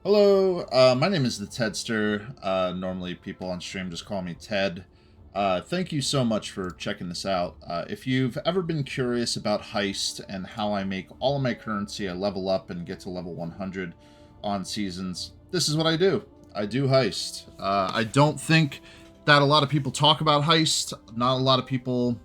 Hello, my name is the Tedster. Normally people on stream just call me Ted. Thank you so much for checking this out. If you've ever been curious about Heist and how I make all of my currency, I level up and get to level 100 on seasons, this is what I do. I do Heist. I don't think that a lot of people talk about Heist. Not a lot of people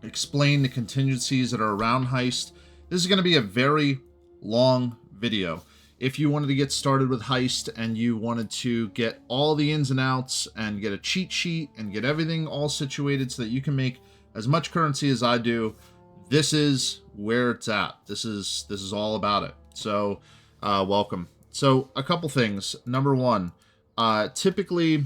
explain the contingencies that are around Heist. This is going to be a very long video. If you wanted to get started with Heist and you wanted to get all the ins and outs and get a cheat sheet and get everything all situated so that you can make as much currency as I do, this is where it's at. This is all about it. So welcome. So a couple things. Number one, typically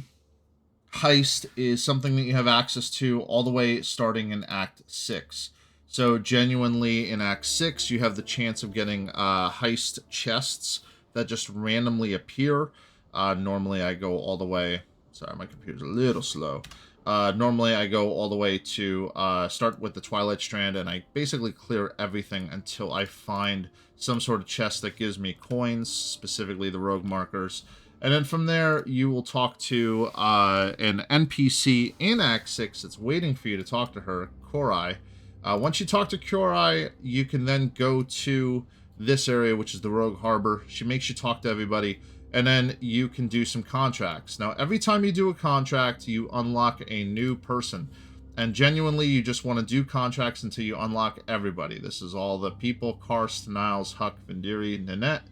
Heist is something that you have access to all the way starting in Act 6. So genuinely in Act 6, you have the chance of getting Heist chests that just randomly appear. Normally I go all the way... Sorry, my computer's a little slow. Normally I go all the way to start with the Twilight Strand, and I basically clear everything until I find some sort of chest that gives me coins, specifically the rogue markers. And then from there, you will talk to an NPC in Act 6 that's waiting for you to talk to her, Korai. Once you talk to Korai, you can then go to this area, which is the Rogue Harbor. She makes you talk to everybody, and then you can do some contracts. Now, every time you do a contract, you unlock a new person. And genuinely, you just want to do contracts until you unlock everybody. This is all the people: Karst, Niles, Huck, Vendiri, Nanette,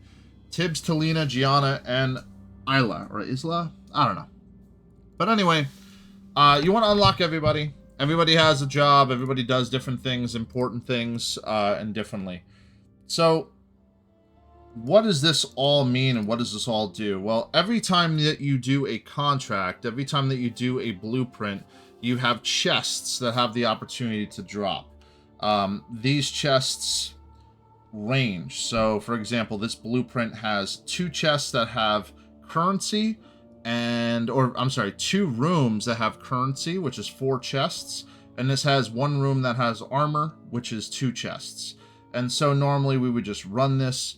Tibbs, Talina, Gianna, and Isla, or Isla? I don't know. But anyway, you want to unlock everybody. Everybody has a job. Everybody does different things, important things, and differently. So what does this all mean, and what does this all do? Well, every time that you do a contract, every time that you do a blueprint, you have chests that have the opportunity to drop. These chests range. So, for example, this blueprint has 2 chests that have currency, two rooms that have currency, which is 4 chests, and this has 1 room that has armor, which is 2 chests. And so normally we would just run this.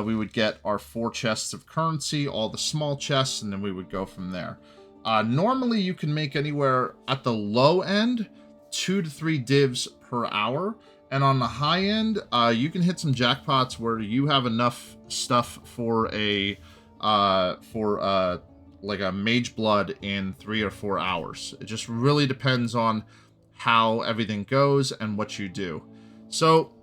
We would get our 4 chests of currency, all the small chests, and then we would go from there. Normally you can make anywhere at the low end 2 to 3 divs per hour, and on the high end you can hit some jackpots where you have enough stuff for a like a mage blood in 3 or 4 hours. It just really depends on how everything goes and what you do. So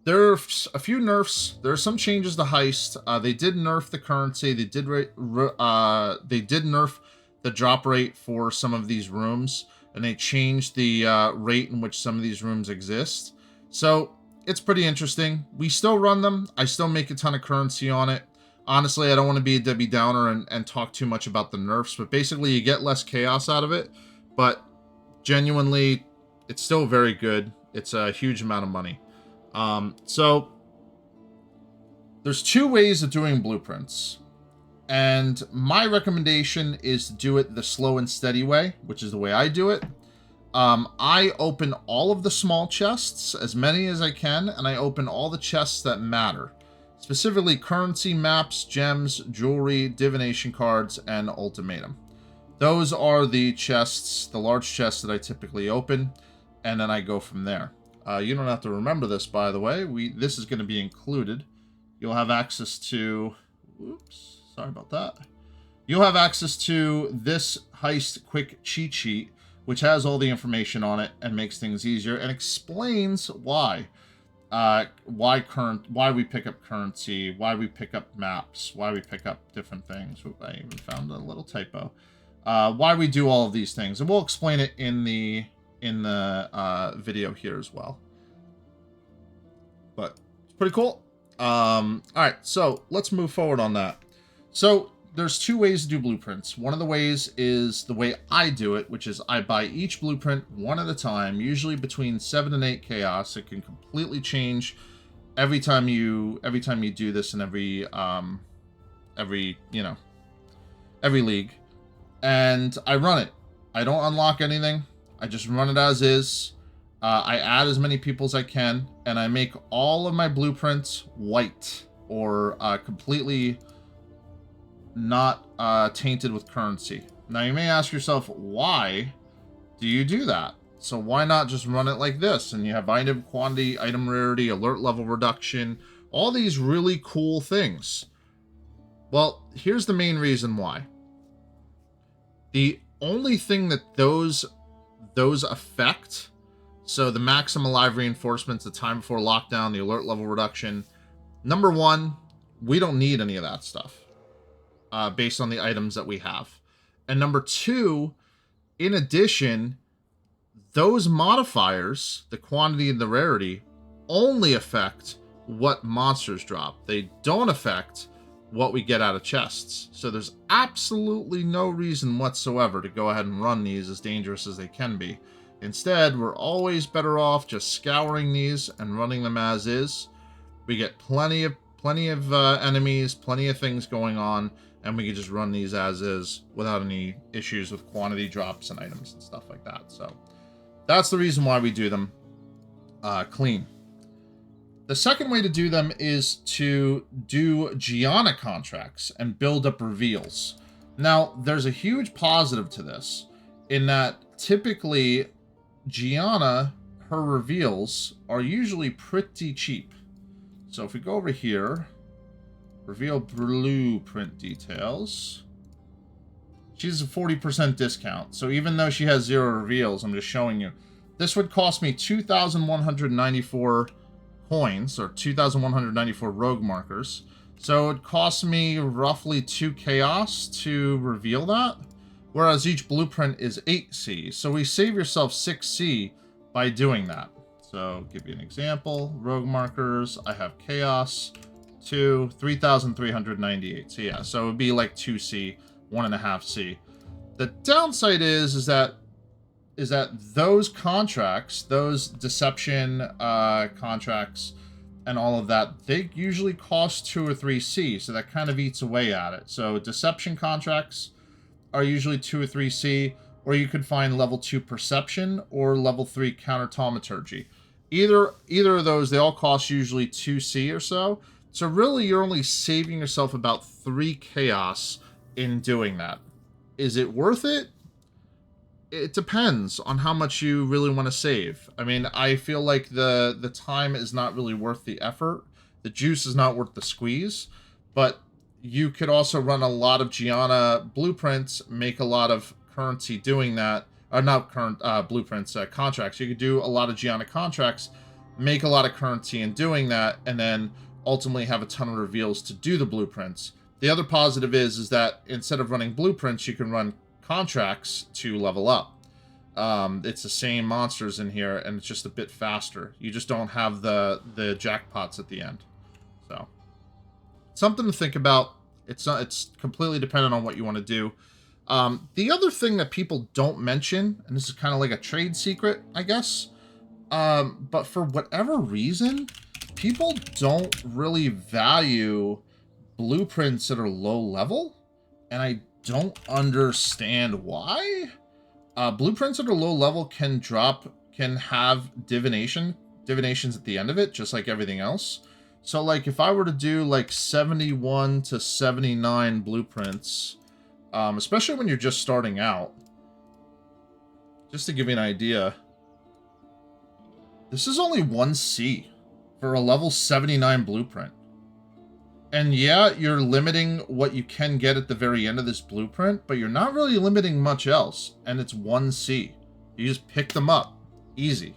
there are a few nerfs. There are some changes to Heist. They did nerf the currency. They did nerf the drop rate for some of these rooms, and they changed the rate in which some of these rooms exist. So it's pretty interesting. We still run them. I still make a ton of currency on it. Honestly, I don't want to be a Debbie Downer and talk too much about the nerfs, but basically you get less chaos out of it. But genuinely, it's still very good. It's a huge amount of money. So there's 2 ways of doing blueprints, and my recommendation is to do it the slow and steady way, which is the way I do it. I open all of the small chests, as many as I can, and I open all the chests that matter. Specifically currency, maps, gems, jewelry, divination cards, and ultimatum. Those are the chests, the large chests that I typically open, and then I go from there. You don't have to remember this, by the way. This is going to be included. You'll have access to... Oops, sorry about that. You'll have access to this Heist quick cheat sheet, which has all the information on it and makes things easier and explains why. Why we pick up currency, why we pick up maps, why we pick up different things. Oop, I even found a little typo. Why we do all of these things, and we'll explain it in the video here as well. But it's pretty cool. All right, so let's move forward on that. So there's 2 ways to do blueprints. One of the ways is the way I do it, which is I buy each blueprint one at a time, usually between 7 and 8 chaos. It can completely change every time you do this in every league. And I run it. I don't unlock anything. I just run it as is. I add as many people as I can, and I make all of my blueprints white or completely not tainted with currency. Now you may ask yourself, why do you do that? So why not just run it like this? And you have item quantity, item rarity, alert level reduction, all these really cool things. Well, here's the main reason why. The only thing that those affect, so the maximum alive reinforcements, the time before lockdown, the alert level reduction, number one, we don't need any of that stuff based on the items that we have. And number two, in addition, those modifiers, the quantity and the rarity, only affect what monsters drop. They don't affect what we get out of chests. So there's absolutely no reason whatsoever to go ahead and run these as dangerous as they can be. Instead, we're always better off just scouring these and running them as is. We get plenty of enemies, plenty of things going on, and we can just run these as is without any issues with quantity drops and items and stuff like that. So that's the reason why we do them clean. The second way to do them is to do Gianna contracts and build up reveals. Now, there's a huge positive to this in that typically Gianna, her reveals are usually pretty cheap. So if we go over here, reveal blueprint details, she's a 40% discount. So even though she has 0 reveals, I'm just showing you, this would cost me 2,194 coins, or 2,194 rogue markers. So it costs me roughly 2 chaos to reveal that, whereas each blueprint is 8C. So we save yourself 6C by doing that. So give you an example, rogue markers, I have chaos, 3,398. So yeah, so it would be like 2C, 1.5C. The downside is that those contracts, those deception contracts and all of that, they usually cost 2 or 3C, so that kind of eats away at it. So deception contracts are usually 2 or 3C, or you could find level 2 perception or level 3 counter taumaturgy. Either of those, they all cost usually 2C or so. So really, you're only saving yourself about 3 chaos in doing that. Is it worth it? It depends on how much you really want to save. I mean, I feel like the time is not really worth the effort. The juice is not worth the squeeze. But you could also run a lot of Gianna blueprints, make a lot of currency doing that. Not current blueprints, contracts. You could do a lot of Gianna contracts, make a lot of currency in doing that, and then ultimately have a ton of reveals to do the blueprints. The other positive is that instead of running blueprints, you can run contracts to level up. It's the same monsters in here, and it's just a bit faster. You just don't have the jackpots at the end. So something to think about. It's completely dependent on what you want to do. The other thing that people don't mention, and this is kind of like a trade secret, I guess, but for whatever reason, people don't really value blueprints that are low level, and I don't understand why. Blueprints that are low level can have divinations at the end of it, just like everything else. So like if I were to do like 71 to 79 blueprints, especially when you're just starting out, just to give you an idea, this is only 1C for a level 79 blueprint. And yeah, you're limiting what you can get at the very end of this blueprint, but you're not really limiting much else, and it's 1C. You just pick them up, easy,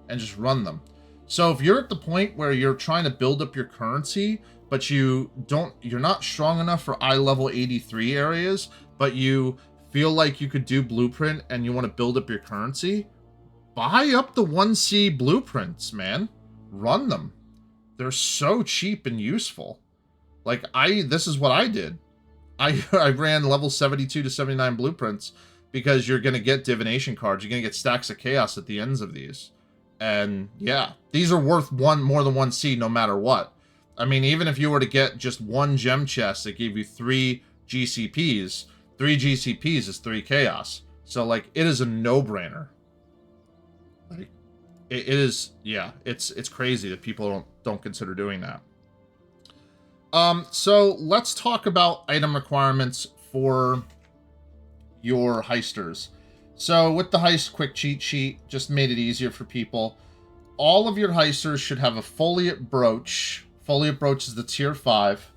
and just run them. So if you're at the point where you're trying to build up your currency, but you're not strong enough for eye level 83 areas, but you feel like you could do blueprint and you want to build up your currency, buy up the 1C blueprints, man. Run them. They're so cheap and useful. Like, this is what I did. I ran level 72 to 79 blueprints because you're going to get divination cards. You're going to get stacks of chaos at the ends of these. And yeah, these are worth more than 1C no matter what. I mean, even if you were to get just one gem chest that gave you 3 GCPs, 3 GCPs is 3 chaos. So, like, it is a no-brainer. Like, it is, yeah, it's crazy that people don't consider doing that. So let's talk about item requirements for your heisters. So with the heist quick cheat sheet, just made it easier for people. All of your heisters should have a Foliate Brooch. Foliate Brooch is the tier 5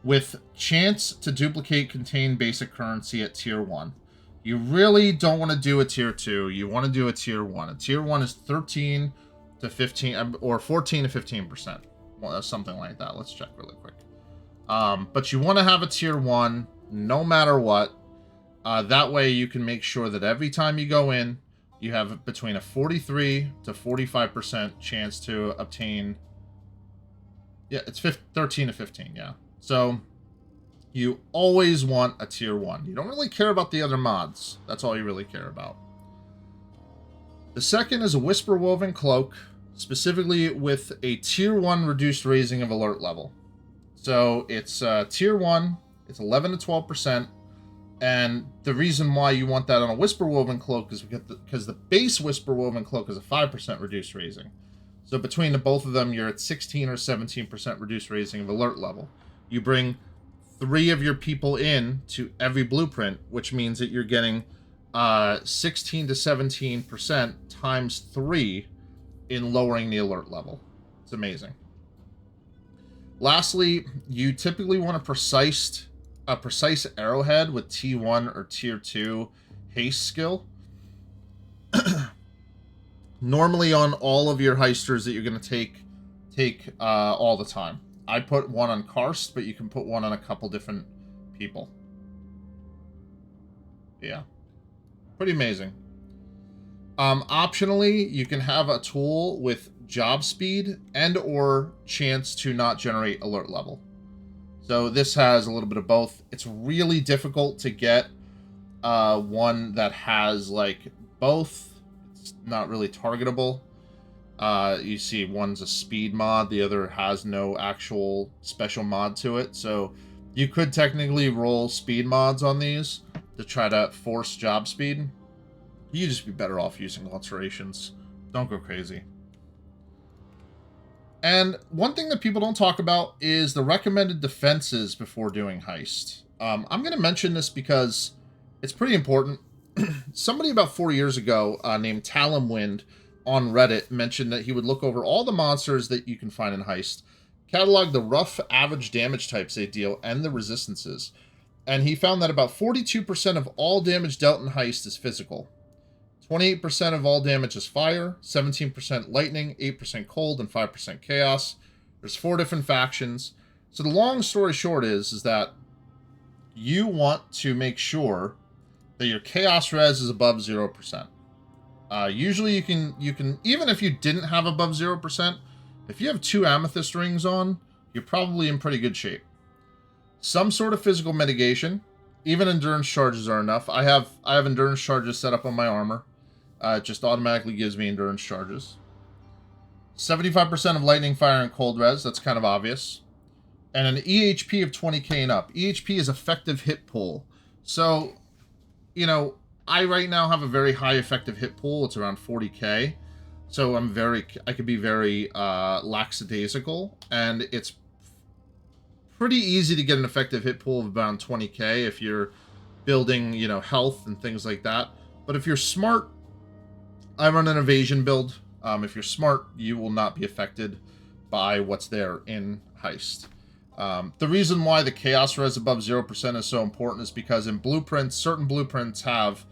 with chance to duplicate contain basic currency at tier 1. You really don't want to do a tier 2. You want to do a tier 1. A tier 1 is 13 to 15 or 14 to 15%. Well, something like that. Let's check really quick. But you want to have a tier 1 no matter what. That way you can make sure that every time you go in, you have between a 43 to 45% chance to obtain... Yeah, it's 13 to 15, yeah. So, you always want a tier 1. You don't really care about the other mods. That's all you really care about. The second is a Whisper Woven Cloak, specifically with a tier 1 reduced raising of alert level. So, it's tier 1, it's 11 to 12%, and the reason why you want that on a Whisper Woven Cloak is because the base Whisper Woven Cloak is a 5% reduced raising. So between the both of them, you're at 16 or 17% reduced raising of alert level. You bring 3 of your people in to every blueprint, which means that you're getting 16 to 17% times 3 in lowering the alert level. It's amazing. Lastly, you typically want a precise arrowhead with T1 or Tier 2 haste skill. Normally on all of your heisters that you're going to take all the time. I put one on Karst, but you can put one on a couple different people. Yeah. Pretty amazing. Optionally, you can have a tool with job speed and or chance to not generate alert level. So this has a little bit of both. It's really difficult to get one that has like both. It's not really targetable. You see one's a speed mod, the other has no actual special mod to it. So you could technically roll speed mods on these to try to force job speed. You'd just be better off using alterations. Don't go crazy. And one thing that people don't talk about is the recommended defenses before doing heist. I'm going to mention this because it's pretty important. Somebody about 4 years ago named Talonwind on Reddit mentioned that he would look over all the monsters that you can find in Heist, catalog the rough average damage types they deal, and the resistances. And he found that about 42% of all damage dealt in Heist is physical. 28% of all damage is fire, 17% lightning, 8% cold, and 5% chaos. There's 4 different factions. So the long story short is that you want to make sure that your chaos res is above 0%. Usually you can, even if you didn't have above 0%, if you have 2 amethyst rings on, you're probably in pretty good shape. Some sort of physical mitigation, even endurance charges are enough. I have endurance charges set up on my armor. It just automatically gives me endurance charges. 75% of lightning, fire, and cold res, that's kind of obvious. And an EHP of 20k and up. EHP is effective hit pool. So, you know, I right now have a very high effective hit pool. It's around 40k. So I could be very lackadaisical. And it's pretty easy to get an effective hit pool of around 20k if you're building, you know, health and things like that. But if you're smart, I run an evasion build. If you're smart, you will not be affected by what's there in Heist. The reason why the chaos res above 0% is so important is because in blueprints, certain blueprints have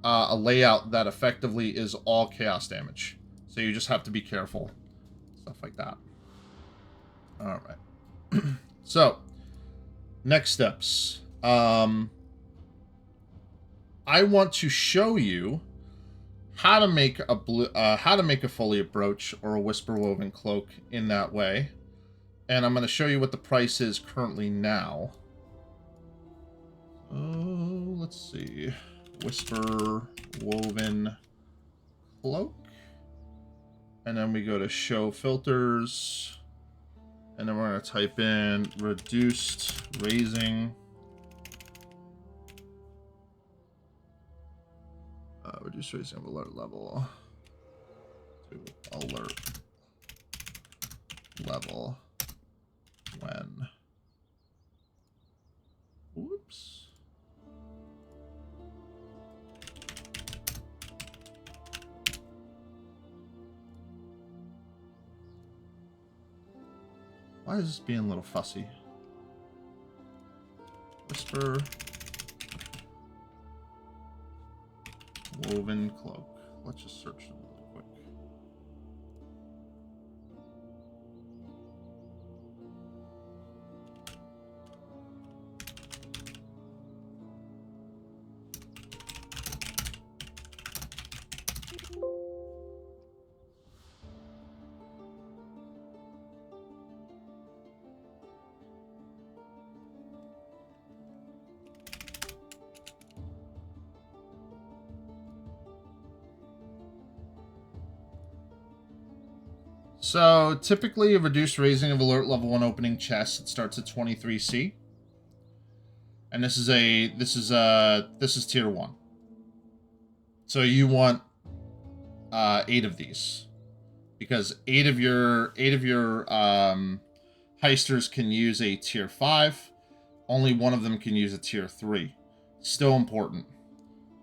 a layout that effectively is all chaos damage. So you just have to be careful. Stuff like that. All right. So, next steps. I want to show you how to make a Foliate Brooch or a Whisper Woven Cloak in that way. And I'm going to show you what the price is currently now. Oh, let's see. Whisper Woven Cloak. And then we go to Show Filters. And then we're going to type in Reduced Raising. Reduced raising of alert level to alert level when Why is this being a little fussy? Whisper. Woven cloak. Let's just search them really quick. So typically a reduced raising of alert level 1 opening chest, it starts at 23C. And this is tier 1. So you want 8 of these. Because 8 of your Heisters can use a tier 5. Only one of them can use a tier 3. Still important.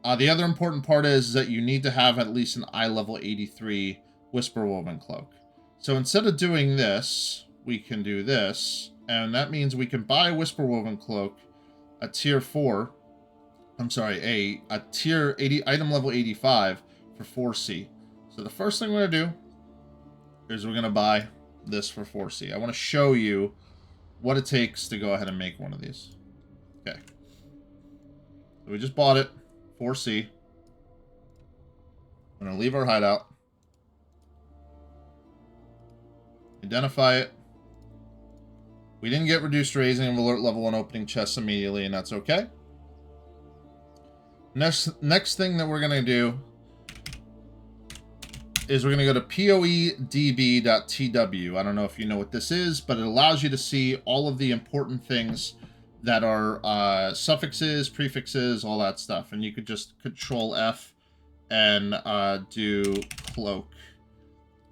The other important part is that you need to have at least an eye level 83 Whisper Woven Cloak. So instead of doing this, we can do this, and that means we can buy a Whisper Woven Cloak, a tier 4, I'm sorry, a tier 80 item level 85 for 4C. So the first thing we're going to do is we're going to buy this for 4C. I want to show you what it takes to go ahead and make one of these. Okay. So we just bought it, 4C. I'm going to leave our hideout. Identify it. We didn't get reduced raising of alert level 1 opening chests immediately, and that's okay. Next thing that we're going to do is we're going to go to poedb.tw. I don't know if you know what this is, but it allows you to see all of the important things that are suffixes, prefixes, all that stuff. And you could just Control F and do cloak.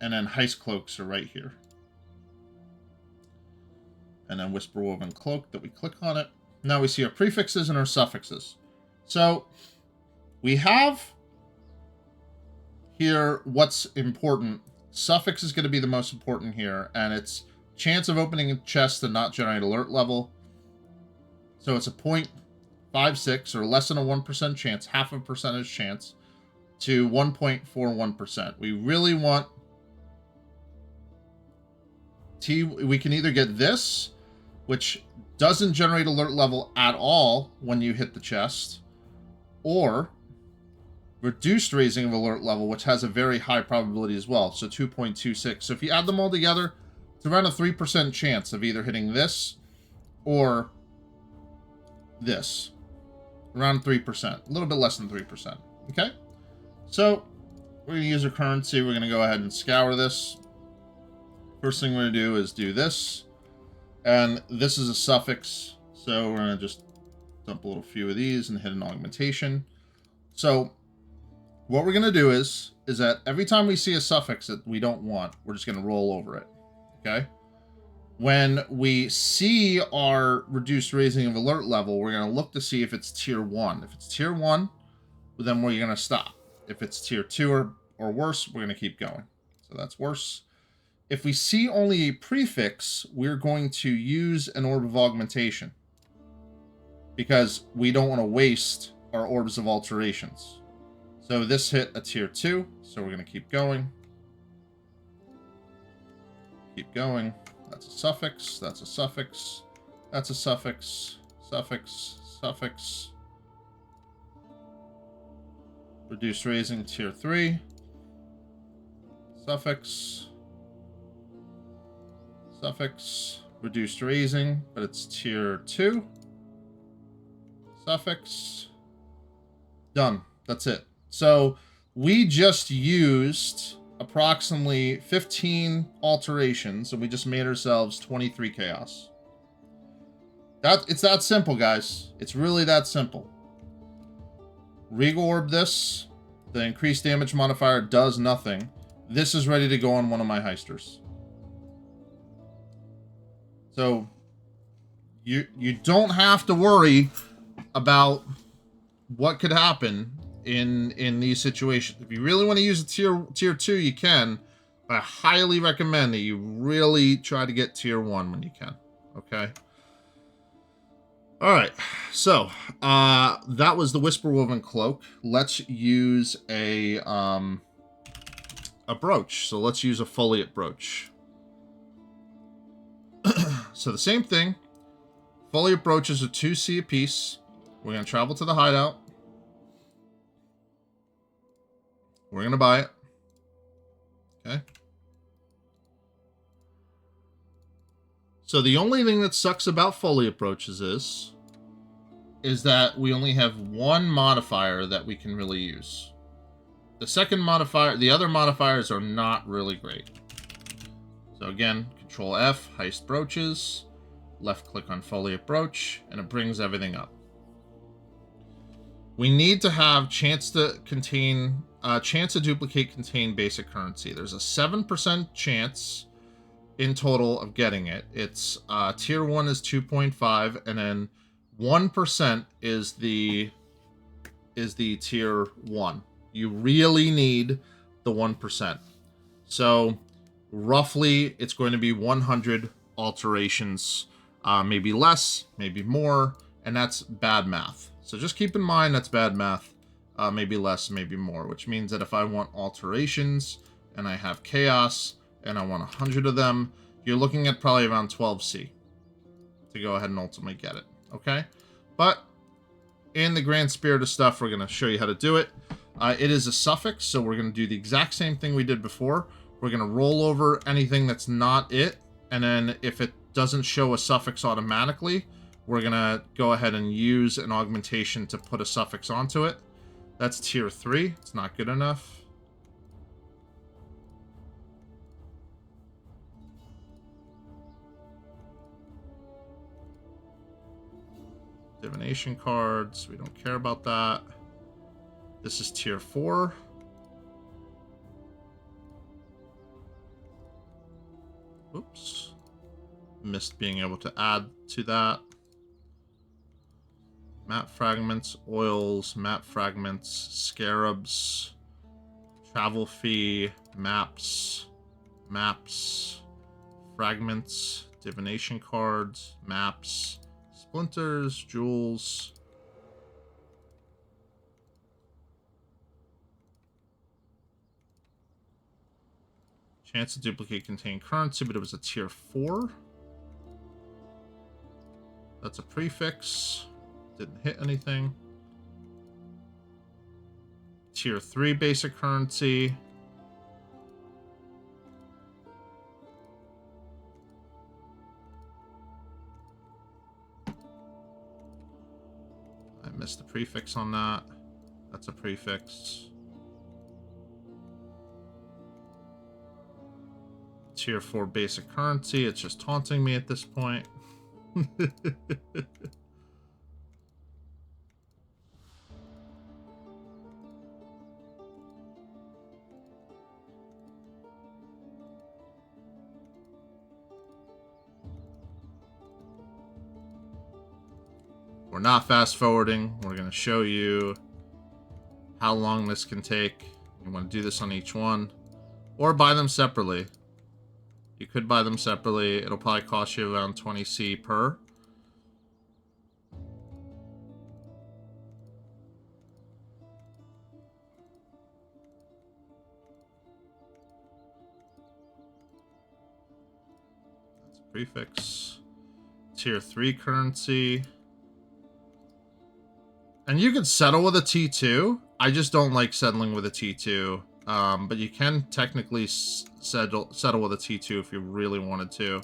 And then Heist cloaks are right here. And then Whisper Woven Cloak, that we click on it. Now we see our prefixes and our suffixes. So we have here what's important. Suffix is going to be the most important here, and it's chance of opening a chest and not generate alert level. So it's a 0.56 or less than a 1% chance, half a percentage chance, to 1.41%. We really want we can either get this, which doesn't generate alert level at all when you hit the chest, or reduced raising of alert level, which has a very high probability as well, so 2.26. So if you add them all together, it's around a 3% chance of either hitting this or this. Around 3%. A little bit less than 3%. Okay? So we're going to use our currency. We're going to go ahead and scour this. First thing we're going to do is do this. And this is a suffix. So we're going to just dump a little few of these and hit an augmentation. So what we're going to do is that every time we see a suffix that we don't want, we're just going to roll over it. Okay? When we see our reduced raising of alert level, we're going to look to see if it's tier 1. If it's tier 1, then we're going to stop. If it's tier 2 or worse, we're going to keep going. So that's worse. If we see only a prefix, we're going to use an Orb of Augmentation, because we don't want to waste our Orbs of Alterations. So this hit a tier 2, so we're going to keep going. Keep going. That's a suffix, that's a suffix, that's a suffix, suffix, suffix. Reduced raising, tier 3. Suffix. Suffix. Reduced raising, but it's tier 2. Suffix. Done. That's it. So we just used approximately 15 alterations, and we just made ourselves 23 chaos. It's that simple, guys. It's really that simple. Regal Orb this. The increased damage modifier does nothing. This is ready to go on one of my Heisters. So you don't have to worry about what could happen in these situations. If you really want to use a tier 2, you can. I highly recommend that you really try to get tier 1 when you can. Okay? Alright, so that was the Whisperwoven Cloak. Let's use a brooch. So let's use a Foliate brooch. So the same thing. Foliate brooches are 2C a piece. We're going to travel to the hideout. We're going to buy it. Okay. So the only thing that sucks about Foliate brooches is that we only have one modifier that we can really use. The second modifier, the other modifiers are not really great. So again, Control F, Heist brooches, left click on Foliate brooch, and it brings everything up. We need to have chance to duplicate contain basic currency. There's a 7% chance in total of getting it. It's tier 1 is 2.5, and then 1% is the tier 1. You really need the 1%. So roughly it's going to be 100 alterations, maybe less, maybe more, and that's bad math. So just keep in mind that's bad math, maybe less, maybe more, which means that if I want alterations and I have chaos and I want 100 of them, you're looking at probably around 12C to go ahead and ultimately get it, okay? But in the grand spirit of stuff, we're going to show you how to do it. It is a suffix, so we're going to do the exact same thing we did before. We're going to roll over anything that's not it, and then if it doesn't show a suffix automatically, we're going to go ahead and use an augmentation to put a suffix onto it. That's tier 3. It's not good enough. Divination cards. We don't care about that. This is tier 4. Oops. Missed being able to add to that. Map fragments, oils, map fragments, scarabs, travel fee, maps, fragments, divination cards, maps, splinters, jewels. Chance to duplicate contain currency, but it was a tier 4. That's a prefix. Didn't hit anything. Tier 3 basic currency. I missed the prefix on that. That's a prefix. Tier 4 basic currency. It's just taunting me at this point. We're not fast forwarding. We're going to show you how long this can take. You want to do this on each one, or buy them separately. You could buy them separately. It'll probably cost you around 20C per. That's a prefix. Tier 3 currency. And you could settle with a T2. I just don't like settling with a T2. But you can technically settle with a T2 if you really wanted to.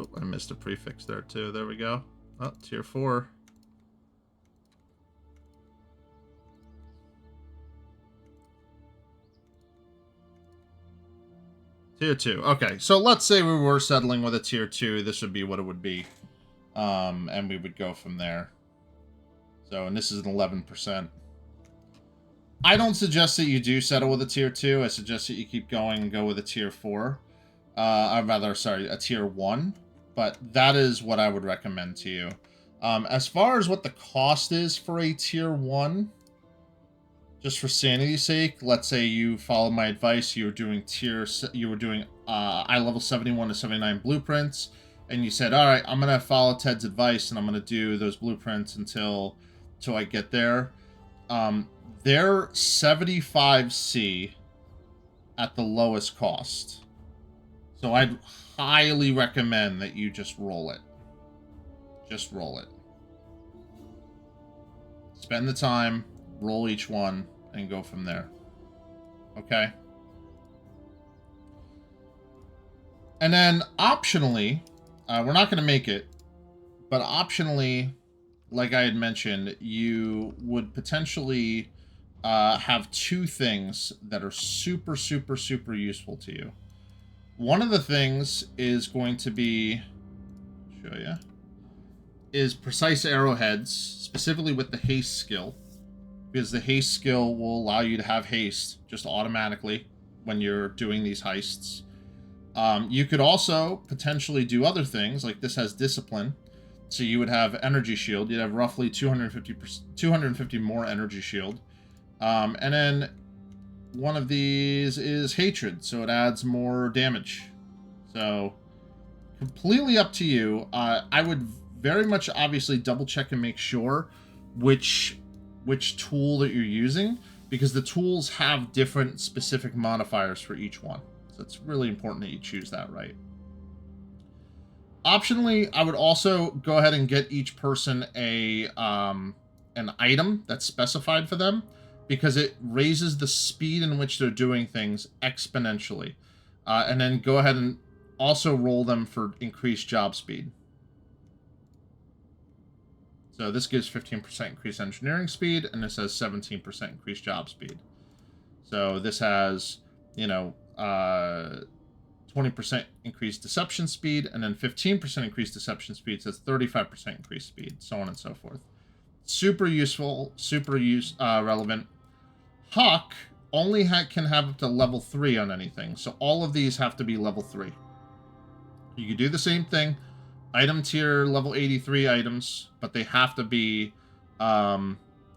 Oh, I missed a prefix there too. There we go. Oh, tier 4. Tier 2. Okay, so let's say we were settling with a tier 2. This would be what it would be. And we would go from there. So, and this is an 11%. I don't suggest that you do settle with a tier 2. I suggest that you keep going and go with a tier 4. A tier 1. But that is what I would recommend to you. As far as what the cost is for a tier 1, just for sanity's sake, let's say you follow my advice, you were doing eye level 71 to 79 blueprints, and you said, all right, I'm going to follow Ted's advice, and I'm going to do those blueprints until I get there. They're 75C at the lowest cost. So I'd highly recommend that you just roll it. Just roll it. Spend the time, roll each one, and go from there. Okay? And then, optionally, we're not going to make it, but optionally, like I had mentioned, you would potentially have two things that are super, super, super useful to you. One of the things is going to be, show you, is precise arrowheads, specifically with the haste skill, because the haste skill will allow you to have haste just automatically when you're doing these heists. You could also potentially do other things, like this has discipline, so you would have energy shield. You'd have roughly 250 more energy shield. And then one of these is hatred, so it adds more damage. So completely up to you. I would very much obviously double check and make sure which tool that you're using, because the tools have different specific modifiers for each one. So it's really important that you choose that right. Optionally, I would also go ahead and get each person an item that's specified for them, because it raises the speed in which they're doing things exponentially. And then go ahead and also roll them for increased job speed. So this gives 15% increased engineering speed, and this has 17% increased job speed. So this has, 20% increased deception speed, and then 15% increased deception speed, so it's 35% increased speed, so on and so forth. Super useful, super relevant. Huck only can have up to level 3 on anything, so all of these have to be level 3. You can do the same thing. Item tier level 83 items, but they have to be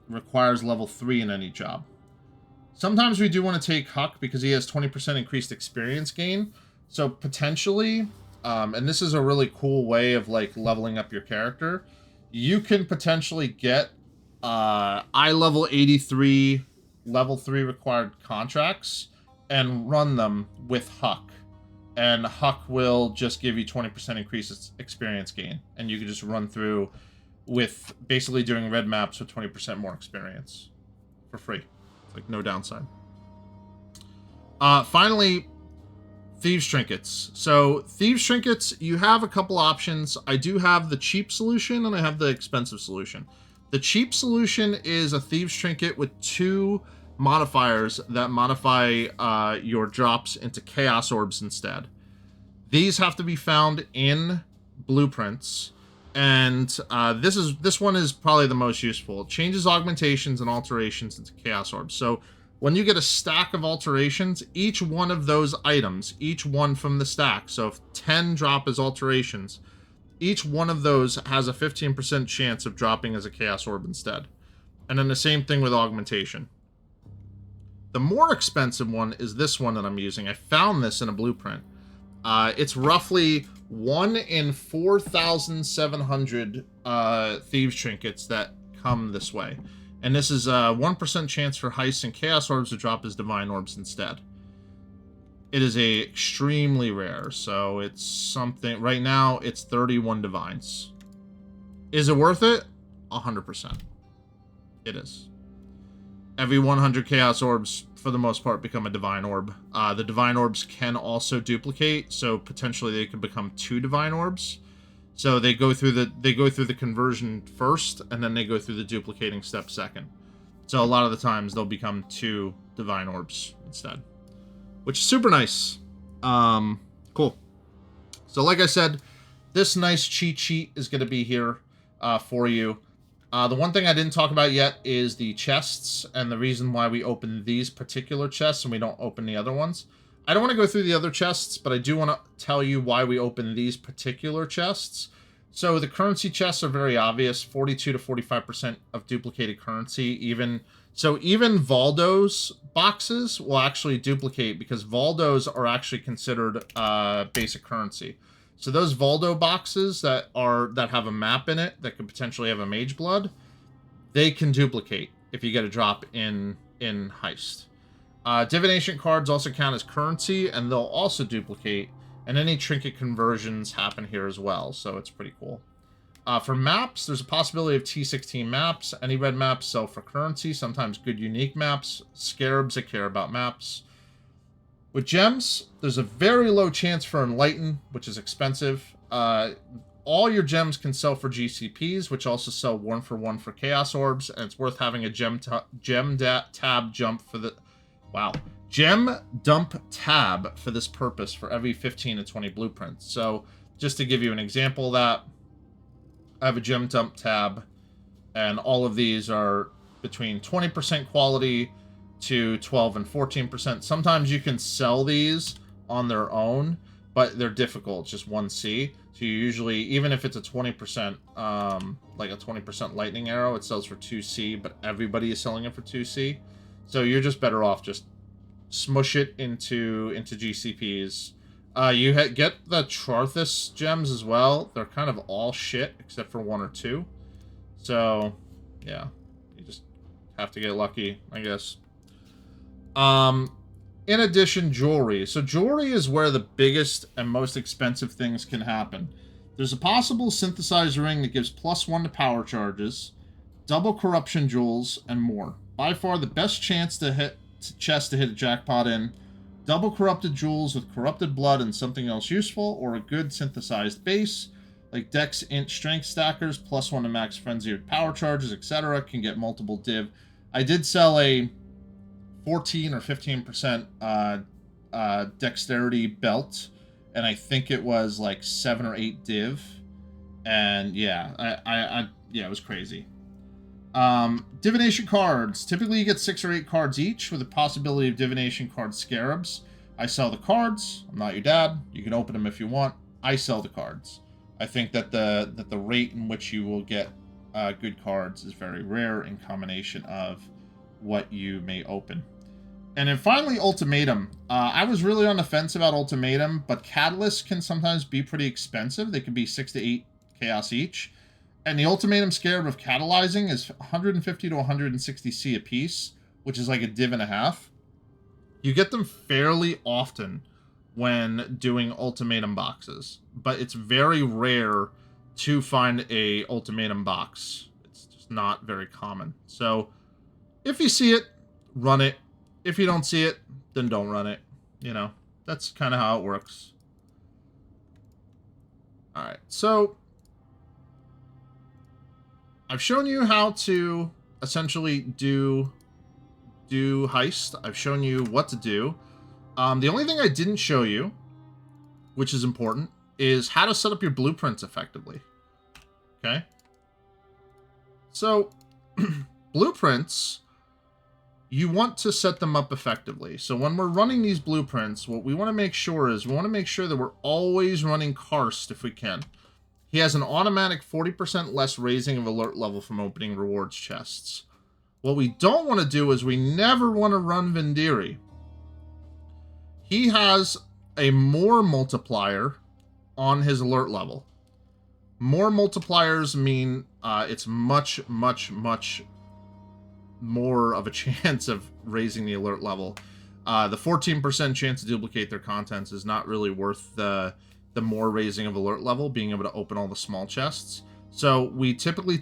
requires level 3 in any job. Sometimes we do want to take Huck because he has 20% increased experience gain. So potentially, and this is a really cool way of like leveling up your character, you can potentially get eye level 83 level 3 required contracts and run them with Huck. And Huck will just give you 20% increased experience gain. And you can just run through with basically doing red maps with 20% more experience for free. Like, no downside. Finally, Thieves' Trinkets. So, Thieves' Trinkets, you have a couple options. I do have the cheap solution, and I have the expensive solution. The cheap solution is a Thieves' Trinket with 2 modifiers that modify your drops into Chaos Orbs instead. These have to be found in blueprints, and this one is probably the most useful. It changes augmentations and alterations into Chaos Orbs. So when you get a stack of alterations, each one of those items, each one from the stack, so if 10 drop as alterations, each one of those has a 15% chance of dropping as a Chaos Orb instead. And then the same thing with augmentation. The more expensive one is this one that I'm using. I found this in a blueprint. It's roughly 1 in 4,700 Thieves' Trinkets that come this way. And this is a 1% chance for Heist and Chaos Orbs to drop as Divine Orbs instead. It is extremely rare, so it's something... Right now, it's 31 Divines. Is it worth it? 100%. It is. Every 100 Chaos Orbs, for the most part, become a Divine Orb. The Divine Orbs can also duplicate, so potentially they could become 2 Divine Orbs. So they go through the conversion first, and then they go through the duplicating step second. So a lot of the times they'll become 2 Divine Orbs instead, which is super nice. Cool. So like I said, this nice cheat sheet is going to be here for you. The one thing I didn't talk about yet is the chests and the reason why we open these particular chests and we don't open the other ones. I don't want to go through the other chests, but I do want to tell you why we open these particular chests. So the currency chests are very obvious, 42 to 45% of duplicated currency. Even Valdo's boxes will actually duplicate because Valdos are actually considered basic currency. So those Valdo boxes that have a map in it that could potentially have a mage blood, they can duplicate if you get a drop in Heist. Divination cards also count as currency, and they'll also duplicate. And any trinket conversions happen here as well, so it's pretty cool. For maps, there's a possibility of T16 maps. Any red maps sell for currency, sometimes good unique maps, scarabs that care about maps. With gems, there's a very low chance for Enlighten, which is expensive. All your gems can sell for GCPs, which also sell 1-for-1 for Chaos Orbs, and it's worth having a gem tab jump for the... Wow. Gem dump tab for this purpose for every 15 to 20 blueprints. So, just to give you an example of that, I have a gem dump tab, and all of these are between 20% quality to 12 and 14%. Sometimes you can sell these on their own, but they're difficult. It's just 1C. So you usually, even if it's a 20%, like a 20% lightning arrow, it sells for 2C, but everybody is selling it for 2C. So you're just better off just smush it into GCPs. You get the Charthus gems as well. They're kind of all shit except for 1 or 2. So yeah, you just have to get lucky, I guess. In addition, jewelry. So jewelry is where the biggest and most expensive things can happen. There's a possible synthesized ring that gives +1 to power charges, double corruption jewels, and more. By far the best chance to hit chest to hit a jackpot in. Double corrupted jewels with corrupted blood and something else useful, or a good synthesized base, like Dex Int Strength Stackers, +1 to max frenzy or power charges, etc. can get multiple div. I did sell a 14 or 15% dexterity belt, and I think it was like 7 or 8 div, and yeah, yeah, it was crazy. Divination cards. Typically you get 6 or 8 cards each with a possibility of divination card scarabs. I sell the cards. I'm not your dad. You can open them if you want. I sell the cards. I think that the rate in which you will get good cards is very rare in combination of what you may open. And then finally, Ultimatum. I was really on the fence about Ultimatum, but Catalysts can sometimes be pretty expensive. They can be 6 to 8 chaos each. And the Ultimatum Scarab of Catalyzing is 150 to 160 C a piece, which is like a div and a half. You get them fairly often when doing Ultimatum boxes, but it's very rare to find a Ultimatum box. It's just not very common. So if you see it, run it. If you don't see it, then don't run it. You know, that's kind of how it works. All right, so I've shown you how to essentially do Heist. I've shown you what to do. The only thing I didn't show you, which is important, is how to set up your blueprints effectively. Okay? So, blueprints, you want to set them up effectively. So when we're running these blueprints, what we want to make sure is we want to make sure that we're always running Karst if we can. He has an automatic 40% less raising of alert level from opening rewards chests. What we don't want to do is we never want to run Vendiri. He has a more multiplier on his alert level. More multipliers mean it's much, much, much more of a chance of raising the alert level. The 14% chance to duplicate their contents is not really worth the more raising of alert level, being able to open all the small chests. So we typically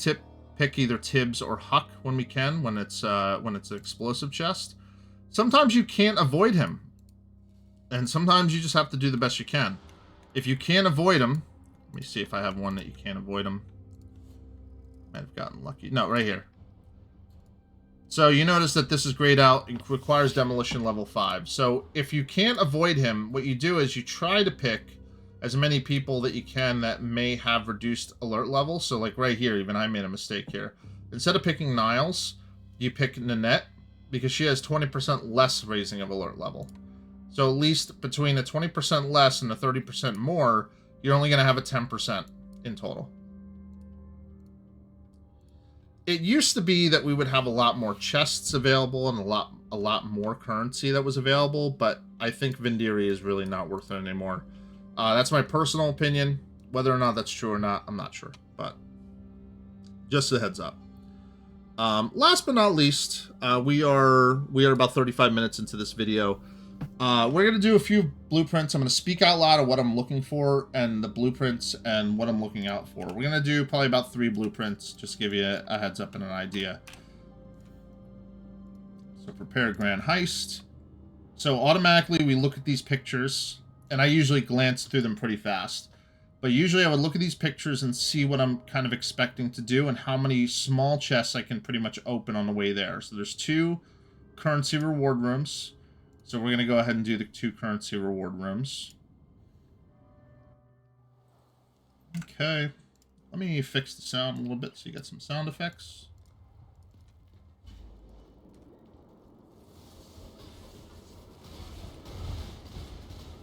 pick either Tibbs or Huck when we can, when it's an explosive chest. Sometimes you can't avoid him, and sometimes you just have to do the best you can. If you can't avoid him, let me see if I have one that you can't avoid him. Might have gotten lucky. No, right here. So you notice that this is grayed out. It requires demolition level 5. So if you can't avoid him, what you do is you try to pick as many people that you can that may have reduced alert level. So like right here, even I made a mistake here. Instead of picking Niles, you pick Nanette because she has 20% less raising of alert level. So at least between the 20% less and the 30% more, you're only going to have a 10% in total. It used to be that we would have a lot more chests available and a lot more currency that was available, but I think Vindiri is really not worth it anymore. That's my personal opinion. Whether or not that's true or not, I'm not sure, but just a heads up. Last but not least, we are about 35 minutes into this video. We're going to do a few blueprints. I'm going to speak out loud of what I'm looking for and the blueprints and what I'm looking out for. We're going to do probably about 3 blueprints, just to give you a heads up and an idea. So prepare Grand Heist. So automatically we look at these pictures, and I usually glance through them pretty fast. But usually I would look at these pictures and see what I'm kind of expecting to do and how many small chests I can pretty much open on the way there. So there's 2 currency reward rooms. So we're going to go ahead and do the 2 currency reward rooms. Okay. Let me fix the sound a little bit so you get some sound effects.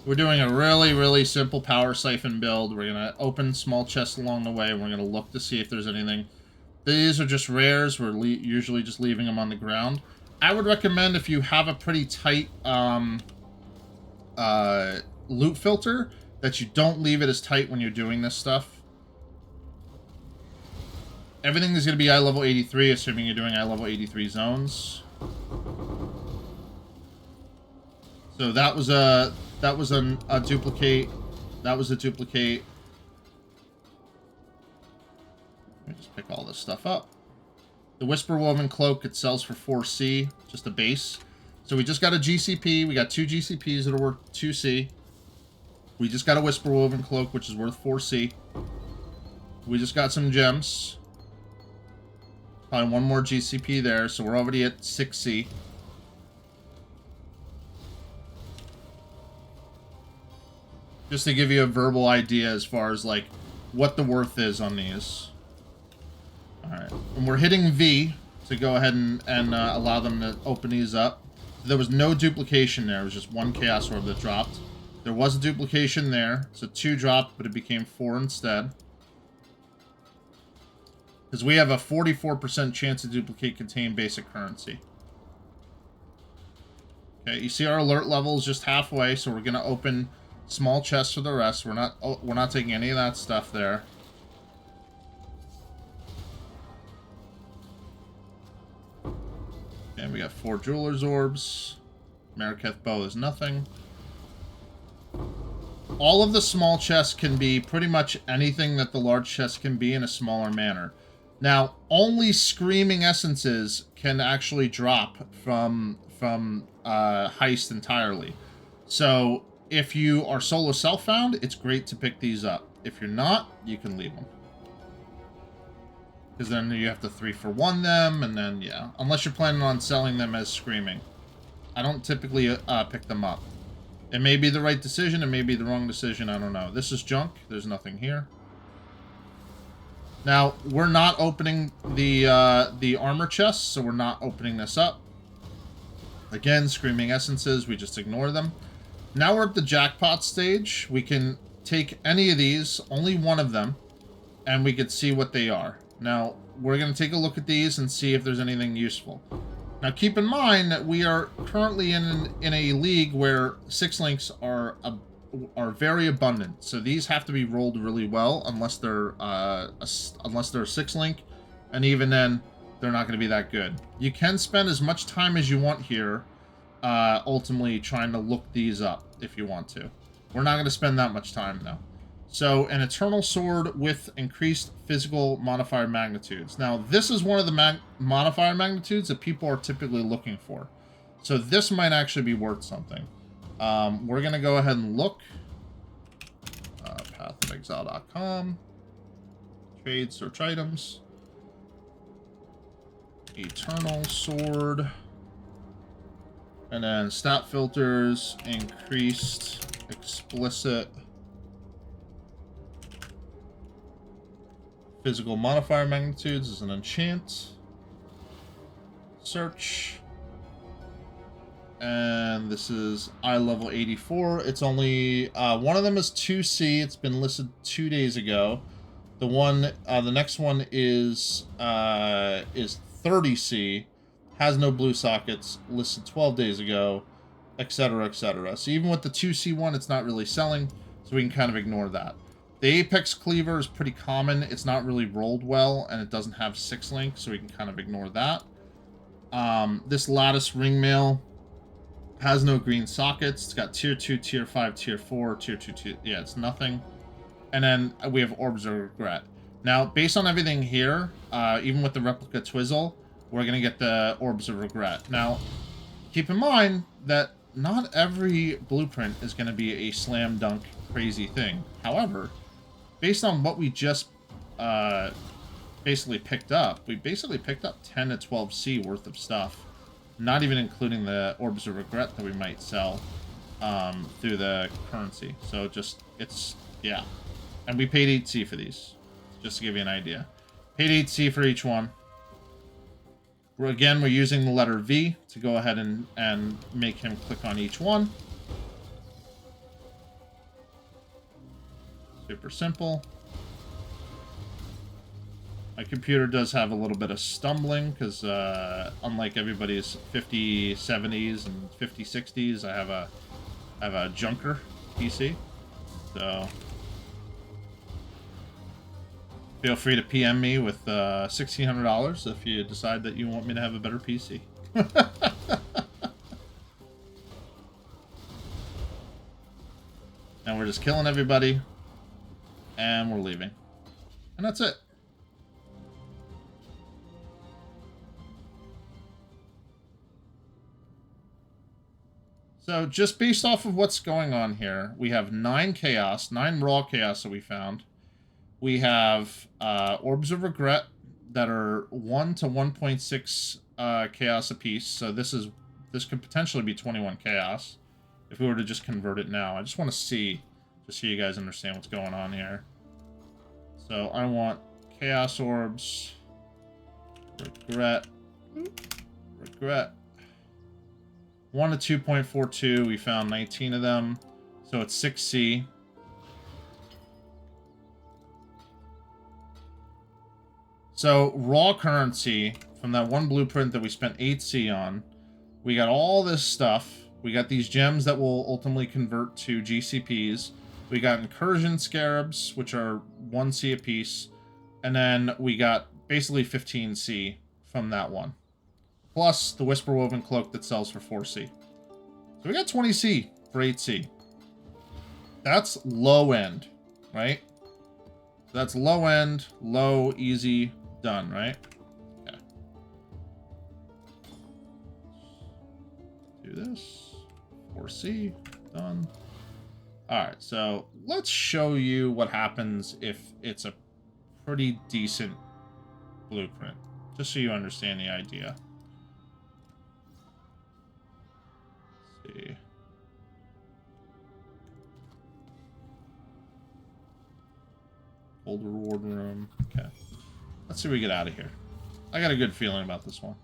We're doing a really, really simple power siphon build. We're going to open small chests along the way. We're going to look to see if there's anything. These are just rares. We're usually just leaving them on the ground. I would recommend if you have a pretty tight loot filter that you don't leave it as tight when you're doing this stuff. Everything is going to be eye level 83, assuming you're doing eye level 83 zones. So that was a duplicate. That was a duplicate. Let me just pick all this stuff up. The Whisper Woven Cloak, it sells for 4C, just a base. So we just got a GCP. We got 2 GCPs that are worth 2C. We just got a Whisper Woven Cloak, which is worth 4C. We just got some gems. Probably 1 more GCP there, so we're already at 6C. Just to give you a verbal idea as far as, like, what the worth is on these. Alright, and we're hitting V to go ahead and allow them to open these up. There was no duplication there. It was just 1 Chaos Orb that dropped. There was a duplication there. So 2 dropped, but it became 4 instead. Because we have a 44% chance to duplicate contain basic currency. Okay, you see our alert level is just halfway, so we're going to open small chests for the rest. We're not taking any of that stuff there. And we got 4 Jeweler's Orbs. Mariketh Bow is nothing. All of the small chests can be pretty much anything that the large chest can be in a smaller manner. Now, only Screaming Essences can actually drop from Heist entirely. So, if you are solo self-found, it's great to pick these up. If you're not, you can leave them. Because then you have to 3-for-1 them, and then, yeah. Unless you're planning on selling them as Screaming. I don't typically pick them up. It may be the right decision, it may be the wrong decision, I don't know. This is junk, there's nothing here. Now, we're not opening the armor chests, so we're not opening this up. Again, Screaming Essences, we just ignore them. Now we're at the jackpot stage. We can take any of these, only one of them, and we can see what they are. Now, we're going to take a look at these and see if there's anything useful. Now, keep in mind that we are currently in a league where 6-links are very abundant. So these have to be rolled really well, unless they're a 6-link, and even then, they're not going to be that good. You can spend as much time as you want here, ultimately trying to look these up if you want to. We're not going to spend that much time, though. So, an Eternal Sword with increased physical modifier magnitudes. Now, this is one of the modifier magnitudes that people are typically looking for. So, this might actually be worth something. We're going to go ahead and look. Pathofexile.com. Trade, search items. Eternal Sword. And then stat filters, increased, explicit. Physical modifier magnitudes is an enchant. Search. And this is eye level 84. It's only, one of them is 2C. It's been listed 2 days ago. The next one is 30C. Has no blue sockets, listed 12 days ago, etc., etc. So even with the 2C one, it's not really selling, so we can kind of ignore that. The Apex Cleaver is pretty common. It's not really rolled well, and it doesn't have 6 link, so we can kind of ignore that. This Lattice Ringmail has no green sockets. It's got tier 2, tier 5, tier 4, tier 2, yeah, it's nothing. And then we have Orbs of Regret. Now, based on everything here, even with the Replica Twizzle, we're going to get the Orbs of Regret. Now, keep in mind that not every blueprint is going to be a slam dunk crazy thing. However, based on what we just basically picked up, we basically picked up 10 to 12C worth of stuff. Not even including the Orbs of Regret that we might sell through the currency. So just, yeah. And we paid 8C for these, just to give you an idea. Paid 8C for each one. We're using the letter V to go ahead and make him click on each one. Super simple. My computer does have a little bit of stumbling because unlike everybody's 5070s and 5060s, I have a junker PC. So feel free to PM me with $1,600 if you decide that you want me to have a better PC. And we're just killing everybody. And we're leaving. And that's it. So just based off of what's going on here, we have 9 chaos, 9 raw chaos that we found. We have Orbs of Regret that are 1 to 1.6 chaos apiece. So this could potentially be 21 chaos if we were to just convert it now. I just want to see, just so you guys understand what's going on here. So I want Chaos Orbs, Regret, 1 to 2.42. We found 19 of them, so it's 6C. So raw currency from that one blueprint that we spent 8C on, we got all this stuff. We got these gems that will ultimately convert to GCPs. We got incursion scarabs, which are 1C apiece. And then we got basically 15C from that one. Plus the Whisper Woven Cloak that sells for 4C. So we got 20C for 8C. That's low end, right? That's low end, low, easy, done, right? Okay. Do this. 4C, done. Alright, so let's show you what happens if it's a pretty decent blueprint. Just so you understand the idea. Let's see. Old reward room. Okay. Let's see what we get out of here. I got a good feeling about this one.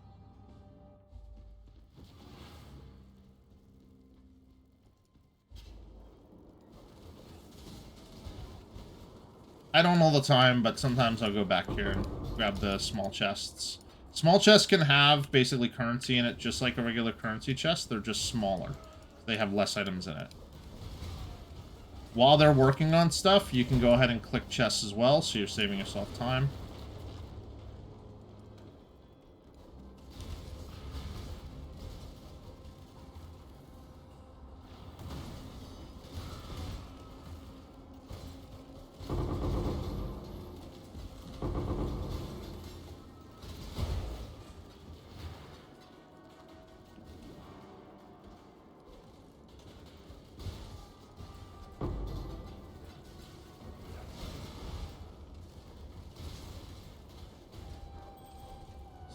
I don't all the time, but sometimes I'll go back here and grab the small chests. Small chests can have basically currency in it just like a regular currency chest. They're just smaller. They have less items in it. While they're working on stuff, you can go ahead and click chests as well, so you're saving yourself time.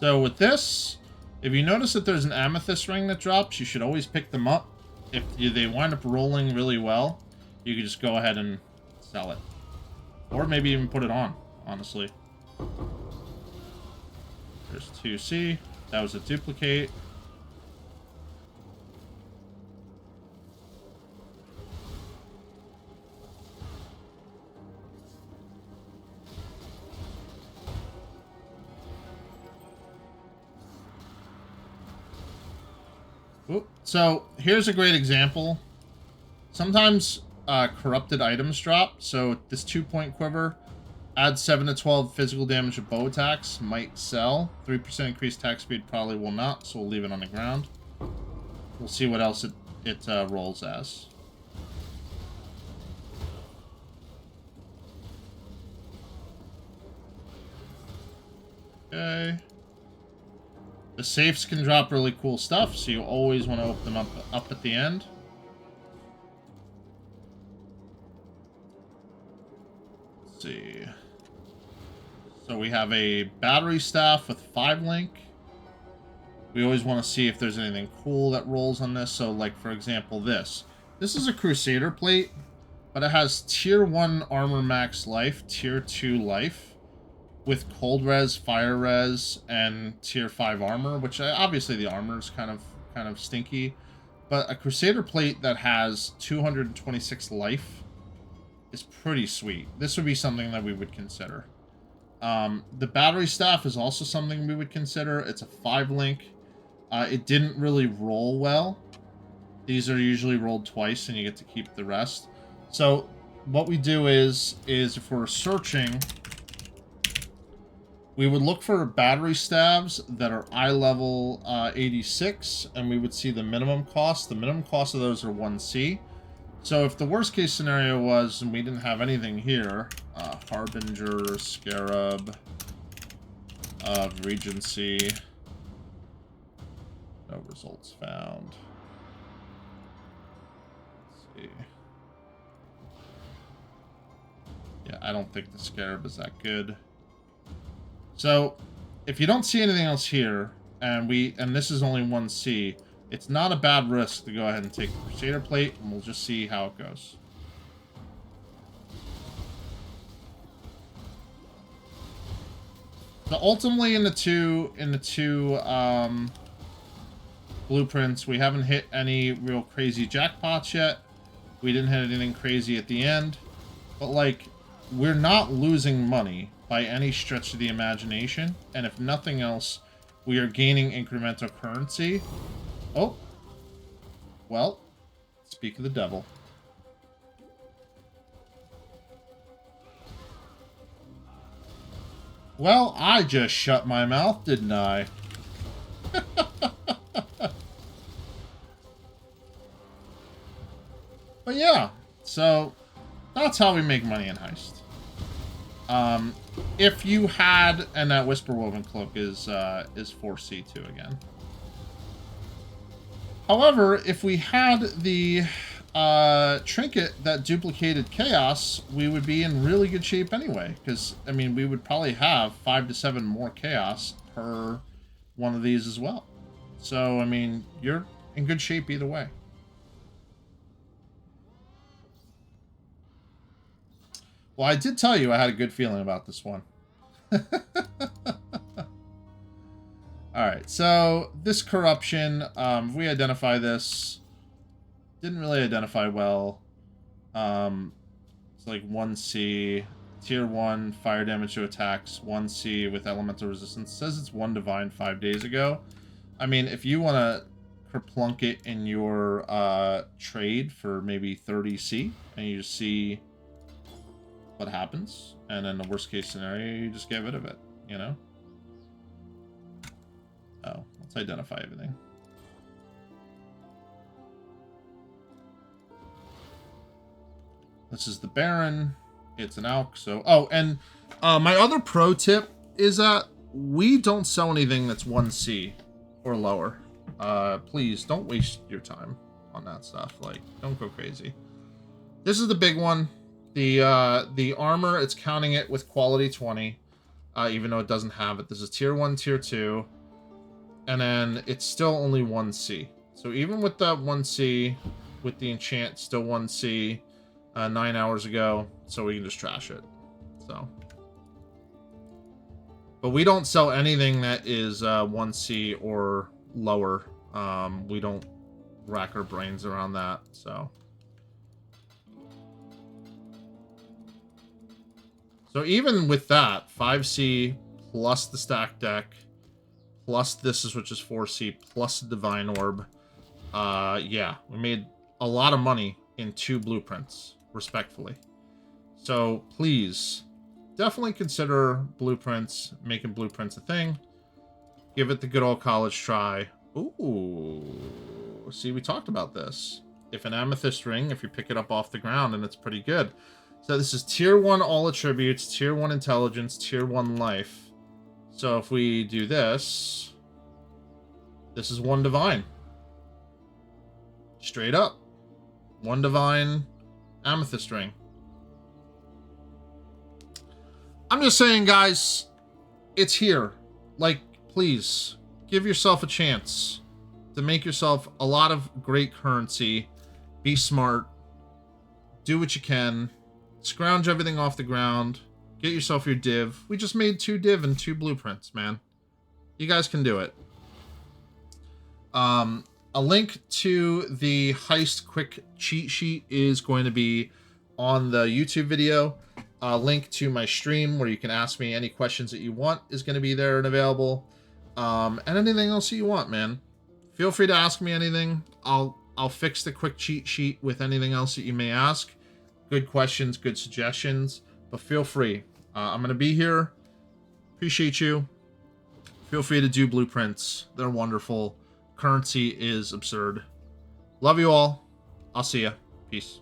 So with this, if you notice that there's an amethyst ring that drops, you should always pick them up. If they wind up rolling really well, you can just go ahead and sell it. Or maybe even put it on, honestly. There's 2C. That was a duplicate. So here's a great example. Sometimes corrupted items drop. So this 2-point quiver adds 7 to 12 physical damage to bow attacks. Might sell. 3% increased attack speed probably will not. So we'll leave it on the ground. We'll see what else it rolls as. Okay. The safes can drop really cool stuff, so you always want to open them up at the end. Let's see. So we have a battery staff with 5 link. We always want to see if there's anything cool that rolls on this. So, like, for example, this. This is a Crusader plate, but it has tier 1 armor max life, tier 2 life, with cold res, fire res, and tier 5 armor, which obviously the armor is kind of stinky, but a Crusader plate that has 226 life is pretty sweet. This would be something that we would consider. The battery staff is also something we would consider. It's a 5 link. It didn't really roll well. These are usually rolled twice, and you get to keep the rest. So what we do is if we're searching, we would look for battery staves that are eye level 86, and we would see the minimum cost. The minimum cost of those are 1C. So if the worst case scenario was, and we didn't have anything here, Harbinger, Scarab, Regency, no results found. Let's see. Yeah, I don't think the Scarab is that good. So, if you don't see anything else here, and this is only 1C, it's not a bad risk to go ahead and take the Crusader plate, and we'll just see how it goes. So ultimately, in the two blueprints, we haven't hit any real crazy jackpots yet. We didn't hit anything crazy at the end, but like, we're not losing money by any stretch of the imagination, and if nothing else, we are gaining incremental currency. Oh, well, speak of the devil. Well, I just shut my mouth, didn't I? But yeah, so that's how we make money in Heist. If you had, and that Whisper Woven Cloak is 4C2 again. However, if we had the Trinket that duplicated Chaos, we would be in really good shape anyway. Because, I mean, we would probably have 5 to 7 more Chaos per one of these as well. So, I mean, you're in good shape either way. Well, I did tell you I had a good feeling about this one. Alright, so this corruption, if we identify this, didn't really identify well. It's like 1C, tier 1, fire damage to attacks, 1C with elemental resistance. It says it's 1 divine 5 days ago. I mean, if you want to kerplunk it in your trade for maybe 30C, and you just see what happens, and in the worst case scenario, you just get rid of it, you know? Oh, let's identify everything. This is the Baron. It's an Alk, so... Oh, and my other pro tip is that we don't sell anything that's 1C or lower. Please, don't waste your time on that stuff. Like, don't go crazy. This is the big one. The armor, it's counting it with quality 20. even though it doesn't have it. This is tier 1, tier 2, and then it's still only 1C. So even with that 1C, with the enchant, still 1C 9 hours ago, so we can just trash it. So, but we don't sell anything that is 1C or lower. We don't rack our brains around that, so. So even with that, 5C plus the stack deck, plus this is which is 4C, plus the Divine Orb. Yeah, we made a lot of money in 2 blueprints, respectfully. So please, definitely consider blueprints, making blueprints a thing. Give it the good old college try. Ooh, see, we talked about this. If an amethyst ring, if you pick it up off the ground, and it's pretty good. So this is tier 1 all attributes, tier 1 intelligence, tier 1 life. So if we do this, this is 1 divine. Straight up. 1 divine amethyst ring. I'm just saying, guys, it's here. Like, please, give yourself a chance to make yourself a lot of great currency. Be smart. Do what you can. Scrounge everything off the ground. Get yourself your div. We just made 2 div and 2 blueprints, man. You guys can do it. A link to the Heist quick cheat sheet is going to be on the YouTube video. A link to my stream where you can ask me any questions that you want is going to be there and available. And anything else that you want, man. Feel free to ask me anything. I'll fix the quick cheat sheet with anything else that you may ask. Good questions, good suggestions, but feel free. I'm going to be here. Appreciate you. Feel free to do blueprints. They're wonderful. Currency is absurd. Love you all. I'll see ya. Peace.